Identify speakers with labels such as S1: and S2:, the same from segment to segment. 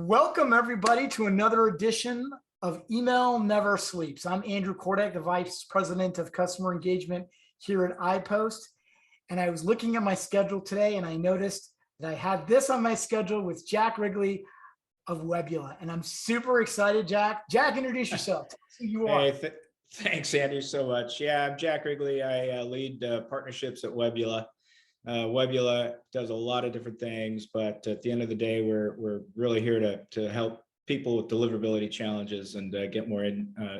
S1: Welcome everybody to another edition of Email Never Sleeps. I'm Andrew Kordek, the Vice President of Customer Engagement here at iPost. And I was looking at my schedule today and I noticed that I had this on my schedule with Jack Wrigley of Webula. And I'm super excited, Jack. Jack, introduce yourself. Tell us who you are.
S2: Hey, thanks, Andrew, so much. Yeah, I'm Jack Wrigley. I lead partnerships at Webula. Webula does a lot of different things, but at the end of the day, we're really here to help people with deliverability challenges and get more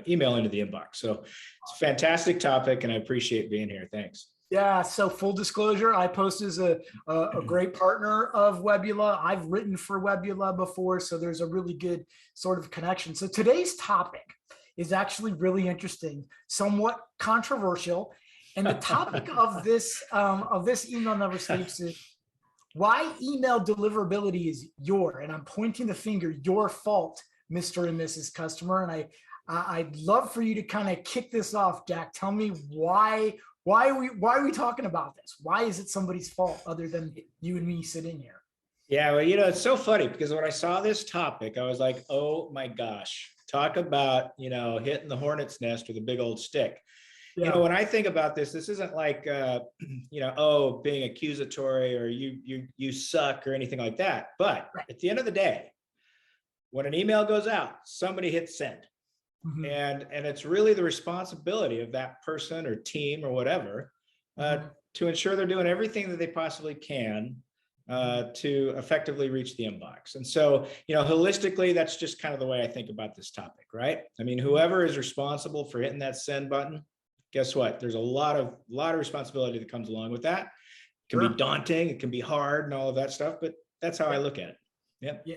S2: email into the inbox. So it's a fantastic topic, and I appreciate being here. Thanks.
S1: Yeah, so full disclosure, iPost is a great partner of Webula. I've written for Webula before, so there's a really good sort of connection. So today's topic is actually really interesting, somewhat controversial. And the topic of this Email Never Sleeps is why email deliverability is and I'm pointing the finger, your fault, Mr. and Mrs. Customer. And I'd love for you to kind of kick this off, Jack. Tell me why are we talking about this? Why is it somebody's fault other than you and me sitting here? Yeah,
S2: well, it's so funny because when I saw this topic, I was like, oh my gosh, talk about, hitting the hornet's nest with a big old stick. Yeah. When I think about this isn't like, oh, being accusatory or you suck or anything like that. But at the end of the day, when an email goes out, somebody hits send. Mm-hmm. And it's really the responsibility of that person or team or whatever to ensure they're doing everything that they possibly can to effectively reach the inbox. And so, holistically, that's just kind of the way I think about this topic, right? I mean, whoever is responsible for hitting that send button, guess what? There's a lot of responsibility that comes along with that. It can be daunting, it can be hard and all of that stuff, but that's how I look at it. Yep.
S1: Yeah.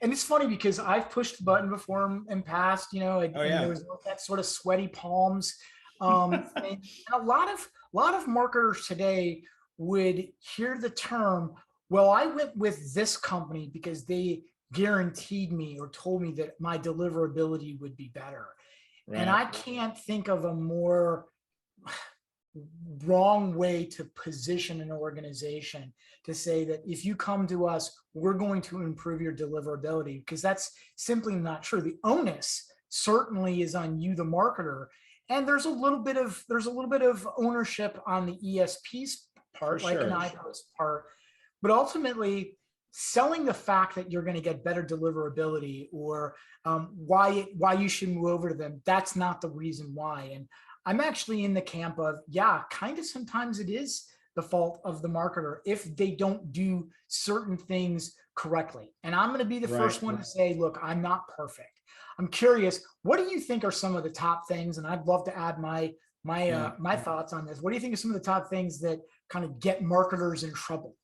S1: And it's funny because I've pushed the button before in past, and there was that sort of sweaty palms. And a lot of marketers today would hear the term, well, I went with this company because they guaranteed me or told me that my deliverability would be better. Right. And I can't think of a more wrong way to position an organization to say that if you come to us, we're going to improve your deliverability, because that's simply not true. The onus certainly is on you, the marketer, and there's a little bit of ownership on the ESP's part, like an iPost part, but ultimately selling the fact that you're going to get better deliverability or why you should move over to them, that's not the reason why. And I'm actually in the camp of, kind of sometimes it is the fault of the marketer if they don't do certain things correctly. And I'm going to be the first one to say, look, I'm not perfect. I'm curious, what do you think are some of the top things? And I'd love to add my thoughts on this. What do you think are some of the top things that kind of get marketers in trouble?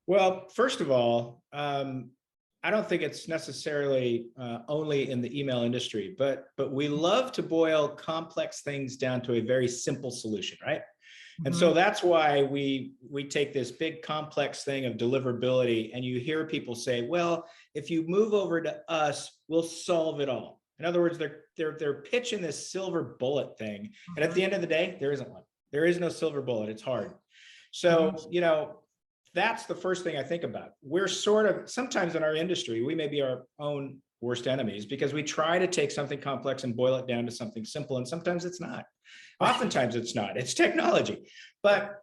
S2: Well, first of all, I don't think it's necessarily only in the email industry, but we love to boil complex things down to a very simple solution, right? Mm-hmm. And so that's why we take this big complex thing of deliverability, and you hear people say, well, if you move over to us, we'll solve it all. In other words, they're pitching this silver bullet thing. And at the end of the day, there isn't one. There is no silver bullet. It's hard. So, that's the first thing I think about. We're sometimes in our industry, we may be our own worst enemies because we try to take something complex and boil it down to something simple. And sometimes it's not. Oftentimes it's not. It's technology. But,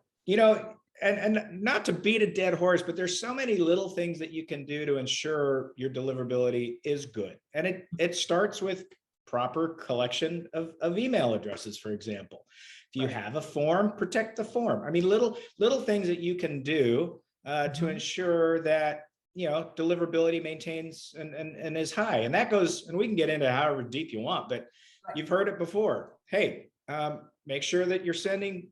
S2: and not to beat a dead horse, but there's so many little things that you can do to ensure your deliverability is good. And it starts with proper collection of email addresses, for example. If you have a form, protect the form. I mean, little things that you can do to ensure that, deliverability maintains and is high. And that goes, and we can get into however deep you want, but you've heard it before. Hey, make sure that you're sending,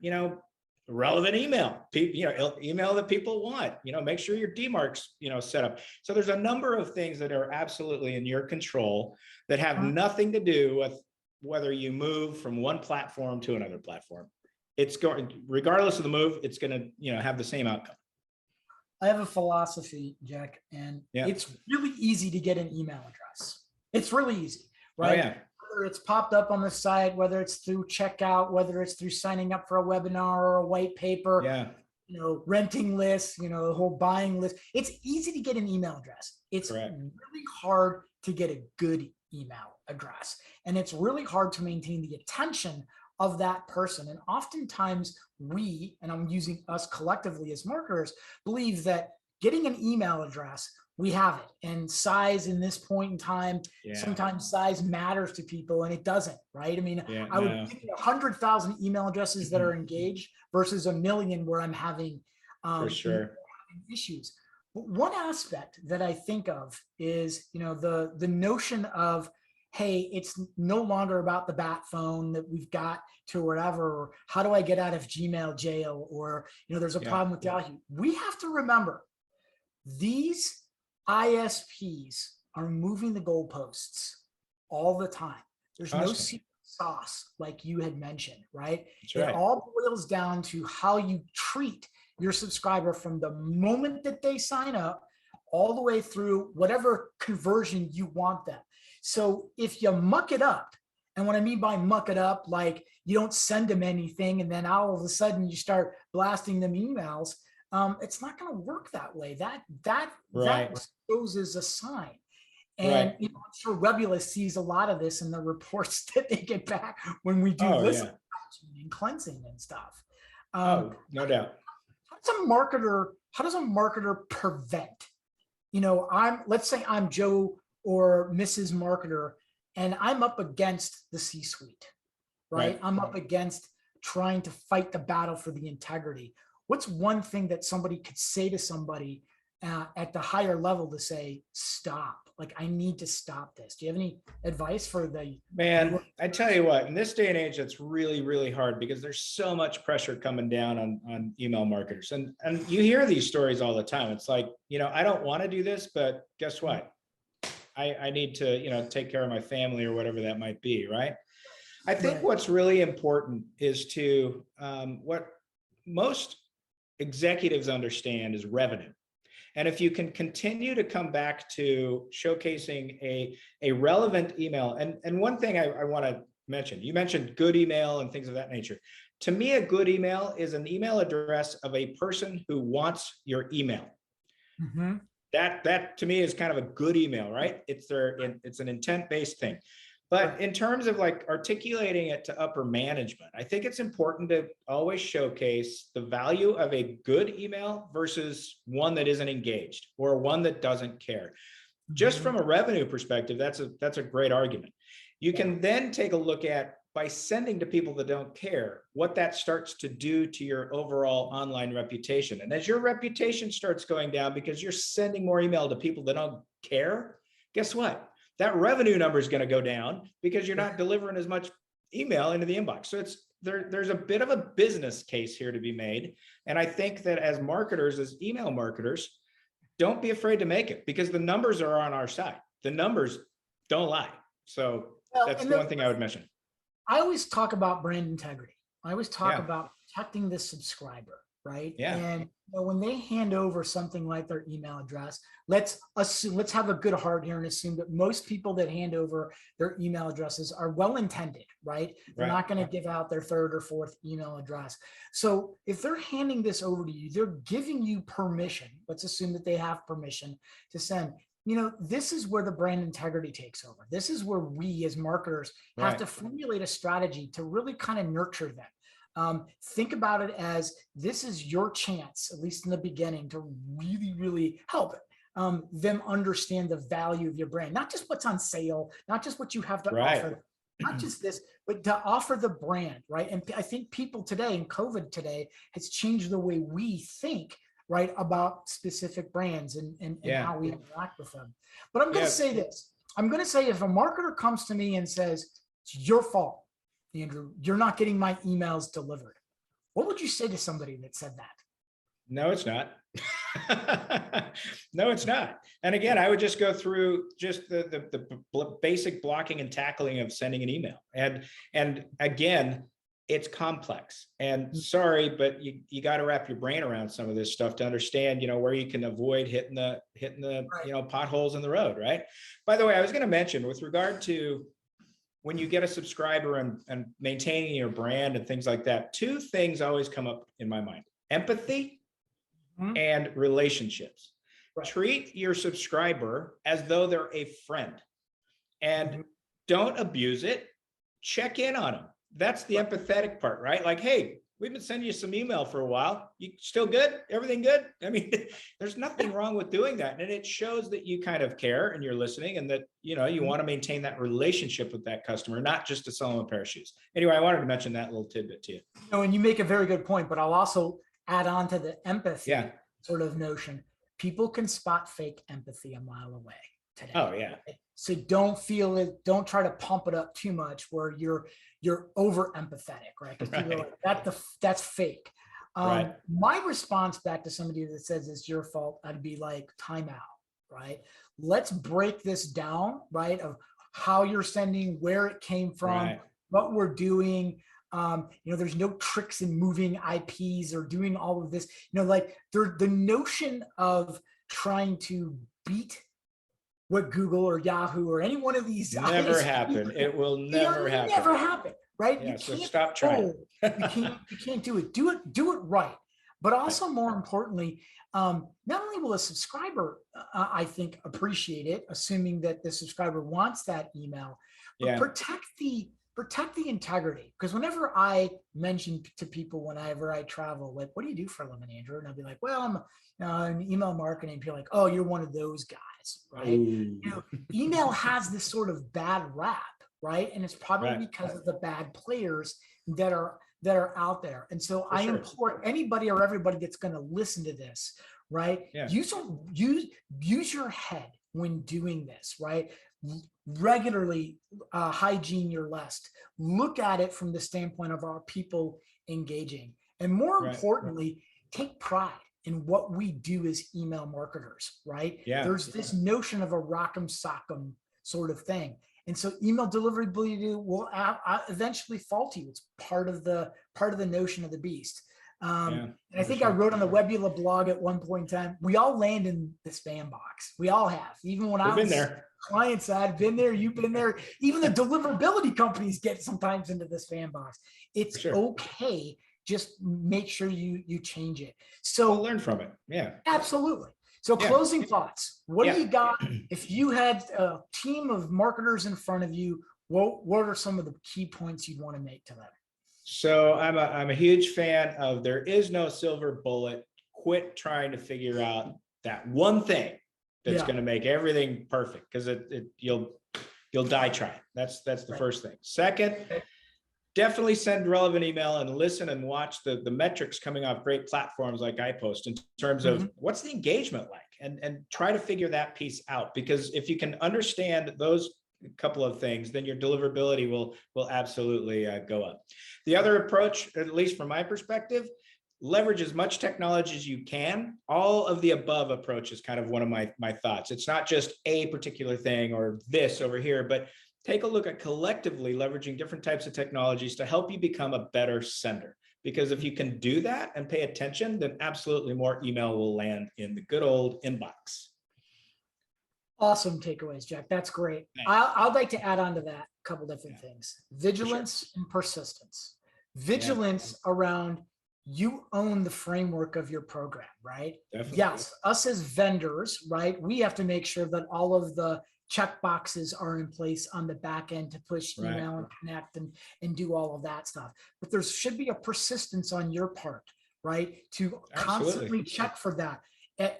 S2: relevant email, email that people want, make sure your DMARC's, set up. So there's a number of things that are absolutely in your control that have nothing to do with whether you move from one platform to another platform. It's going, regardless of the move, it's going to, have the same outcome.
S1: I have a philosophy, Jack, and it's really easy to get an email address. It's really easy, right? Oh, yeah. Whether it's popped up on the site, whether it's through checkout, whether it's through signing up for a webinar or a white paper. renting lists, the whole buying list. It's easy to get an email address. It's
S2: Correct.
S1: really hard to get a good email address. And it's really hard to maintain the attention of that person. And oftentimes we, and I'm using us collectively as marketers, believe that getting an email address, we have it. And size in this point in time, sometimes size matters to people and it doesn't, right? I mean, I would think 100,000 email addresses that are engaged versus a million where I'm having
S2: for sure
S1: issues. But one aspect that I think of is, the notion of, hey, it's no longer about the bat phone that we've got to whatever, or how do I get out of Gmail jail, or, there's a problem with Yahoo. We have to remember these ISPs are moving the goalposts all the time. There's no secret sauce like you had mentioned, right? It all boils down to how you treat your subscriber from the moment that they sign up all the way through whatever conversion you want them. So if you muck it up, and what I mean by muck it up, like you don't send them anything and then all of a sudden you start blasting them emails, it's not going to work that way. That exposes a sign. And I'm sure Webulous sees a lot of this in the reports that they get back when we do listen and cleansing and stuff.
S2: No doubt.
S1: How does a marketer prevent? Let's say I'm Joe or Mrs. Marketer, and I'm up against the C-suite, right? I'm up against trying to fight the battle for the integrity. What's one thing that somebody could say to somebody at the higher level to say, stop? Like, I need to stop this. Do you have any advice for the
S2: man? I tell you what, in this day and age, it's really, really hard because there's so much pressure coming down on email marketers. And you hear these stories all the time. It's like, I don't want to do this, but guess what? I need to, take care of my family or whatever that might be, right? I think what's really important is to, what most executives understand is revenue. And if you can continue to come back to showcasing a relevant email, and one thing I want to mention, you mentioned good email and things of that nature. To me, a good email is an email address of a person who wants your email. Mm-hmm. That to me is kind of a good email, right? It's an intent-based thing. But in terms of like articulating it to upper management, I think it's important to always showcase the value of a good email versus one that isn't engaged or one that doesn't care. Just from a revenue perspective, that's a great argument. You can then take a look at, by sending to people that don't care, what that starts to do to your overall online reputation. And as your reputation starts going down because you're sending more email to people that don't care, guess what? That revenue number is going to go down because you're not delivering as much email into the inbox. So there's a bit of a business case here to be made. And I think that as marketers, as email marketers, don't be afraid to make it because the numbers are on our side. The numbers don't lie. So that's the one thing I would mention.
S1: I always talk about brand integrity. I always talk about protecting the subscriber, right?
S2: Yeah.
S1: And when they hand over something like their email address, let's have a good heart here and assume that most people that hand over their email addresses are well-intended, right? They're not going to give out their third or fourth email address. So if they're handing this over to you, they're giving you permission. Let's assume that they have permission to send. This is where the brand integrity takes over. This is where we as marketers have to formulate a strategy to really kind of nurture them. Think about it as this is your chance, at least in the beginning, to really, really help them understand the value of your brand, not just what's on sale, not just what you have to offer, not just this, but to offer the brand, right? And I think people today, and COVID today, has changed the way we think, right, about specific brands and how we interact with them. But I'm going to say this. I'm going to say if a marketer comes to me and says, it's your fault, Andrew, you're not getting my emails delivered, what would you say to somebody that said that?
S2: No, it's not. No, it's not. And again, I would just go through just the basic blocking and tackling of sending an email. And again, it's complex, and sorry, but you got to wrap your brain around some of this stuff to understand, where you can avoid hitting the potholes in the road, right? By the way, I was going to mention with regard to when you get a subscriber and maintaining your brand and things like that, two things always come up in my mind: empathy
S1: Mhm.
S2: and relationships.
S1: Right.
S2: Treat your subscriber as though they're a friend, and
S1: Mhm.
S2: don't abuse it. Check in on them. That's the empathetic part, right? Like, hey, we've been sending you some email for a while. You still good? Everything good? I mean, there's nothing wrong with doing that. And it shows that you kind of care and you're listening, and that, you know, you
S1: Mhm.
S2: want to maintain that relationship with that customer, not just to sell them a pair of shoes. Anyway, I wanted to mention that little tidbit to you.
S1: No, and you make a very good point, but I'll also add on to the empathy
S2: Yeah.
S1: sort of notion. People can spot fake empathy a mile away today.
S2: Oh, yeah.
S1: Right? So don't feel it, don't try to pump it up too much where you're over empathetic, right? Because people are
S2: Right.
S1: like, that's fake.
S2: Right.
S1: My response back to somebody that says it's your fault, I'd be like, time out, right? Let's break this down, right? Of how you're sending, where it came from,
S2: Right.
S1: what we're doing. You know, there's no tricks in moving IPs or doing all of this. You know, like the notion of trying to beat what Google or Yahoo or any one of these
S2: Never
S1: ISPs,
S2: happen. It will
S1: it'll
S2: never happen.
S1: never happen, right?
S2: Yeah.
S1: You
S2: So
S1: can't.
S2: stop trying.
S1: You can't do it. Do it right. But also, more importantly, not only will a subscriber, I think, appreciate it, assuming that the subscriber wants that email, but
S2: Yeah.
S1: protect the integrity. Because whenever I mention to people, whenever I travel, like, what do you do for a living, Andrew? And I'll be like, well, I'm in email marketing. People are like, oh, you're one of those guys, right?
S2: Ooh.
S1: You know, email has this sort of bad rap, right? And it's probably
S2: Right.
S1: because of the bad players that are out there. And so
S2: For
S1: I
S2: sure.
S1: implore anybody or everybody that's going to listen to this, right?
S2: Yeah.
S1: Use your head when doing this, right? Regularly hygiene your list. Look at it from the standpoint of our people engaging. And more
S2: Right.
S1: importantly, take pride in what we do as email marketers, right?
S2: Yeah.
S1: There's this notion of a rock'em sock'em sort of thing. And so email deliverability will eventually fall to you. It's part of the notion of the beast. And I think I wrote on the Webula blog at one point in time, we all land in the spam box. We all have. Even when I was
S2: there.
S1: client side, been there, you've been there. Even the deliverability companies get sometimes into the spam box. It's okay. Just make sure you change it. So
S2: we'll learn from it. Yeah.
S1: Absolutely. So closing thoughts. What do you got? If you had a team of marketers in front of you, what are some of the key points you'd want to make to them?
S2: So I'm a huge fan of there is no silver bullet. Quit trying to figure out that one thing that's going to make everything perfect, because you'll die trying. That's the first thing. Second, definitely send relevant email and listen and watch the metrics coming off great platforms like iPost in terms of what's the engagement like, and try to figure that piece out, because if you can understand those couple of things, then your deliverability will absolutely go up. The other approach, at least from my perspective, leverage as much technology as you can. All of the above approach is kind of one of my thoughts. It's not just a particular thing or this over here, but take a look at collectively leveraging different types of technologies to help you become a better sender. Because if you can do that and pay attention, then absolutely more email will land in the good old inbox.
S1: Awesome takeaways, Jack. That's great. I'd like to add on to that a couple different things. Vigilance and persistence. Vigilance around you own the framework of your program, right?
S2: Definitely.
S1: Yes, us as vendors, right? We have to make sure that all of the check boxes are in place on the back end to push email and connect and do all of that stuff. But there should be a persistence on your part, right? To constantly check for that.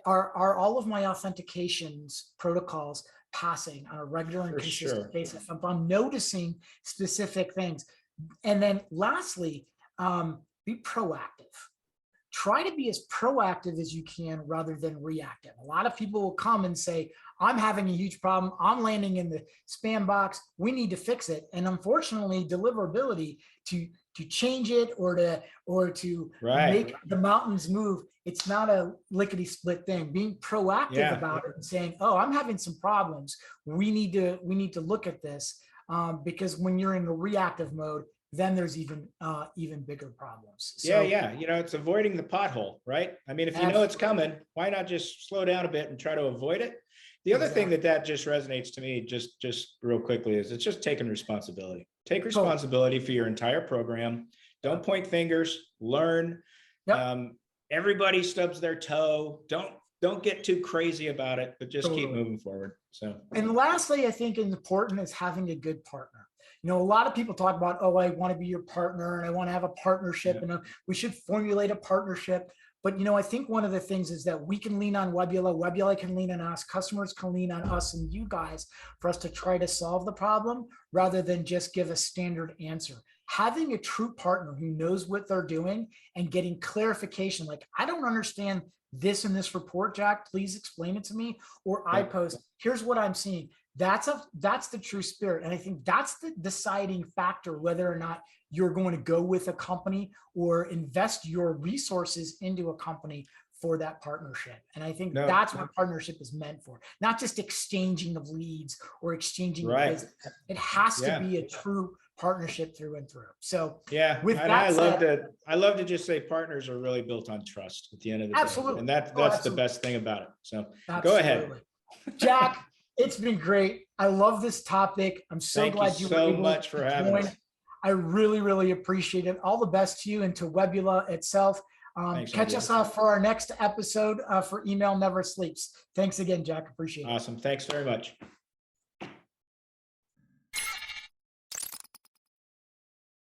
S1: Are all of my authentications protocols passing on a regular and consistent basis? If I'm noticing specific things. And then lastly, be proactive. Try to be as proactive as you can rather than reactive. A lot of people will come and say, I'm having a huge problem. I'm landing in the spam box. We need to fix it. And unfortunately, deliverability to change it or to make the mountains move, it's not a lickety split thing. Being proactive about it and saying, oh, I'm having some problems. We need to look at this, because when you're in the reactive mode, then there's even bigger problems. So,
S2: You know, it's avoiding the pothole, right? I mean, if you know it's coming, why not just slow down a bit and try to avoid it? The other thing that just resonates to me, just real quickly, is it's just taking responsibility. Take responsibility for your entire program. Don't point fingers. Learn. everybody stubs their toe. Don't get too crazy about it, but just keep moving forward. So,
S1: and lastly, I think important is having a good partner. A lot of people talk about, oh, I want to be your partner and I want to have a partnership, and we should formulate a partnership. But, I think one of the things is that we can lean on Webula can lean on us, customers can lean on us and you guys for us to try to solve the problem rather than just give a standard answer. Having a true partner who knows what they're doing and getting clarification, like, I don't understand this in this report, Jack, please explain it to me. Or iPost, here's what I'm seeing. That's the true spirit. And I think that's the deciding factor, whether or not you're going to go with a company or invest your resources into a company for that partnership. And I think that's what partnership is meant for, not just exchanging of leads or exchanging business. It has to be a true partnership through and through. So
S2: with that I love to just say partners are really built on trust at the end of the day. And that's the best thing about it. So go ahead.
S1: Jack, it's been great. I love this topic. I'm so glad you were able
S2: much for having us.
S1: I really, really appreciate it. All the best to you and to Webula itself. Catch us off for our next episode for Email Never Sleeps. Thanks again, Jack. Appreciate it.
S2: Awesome. Thanks very much.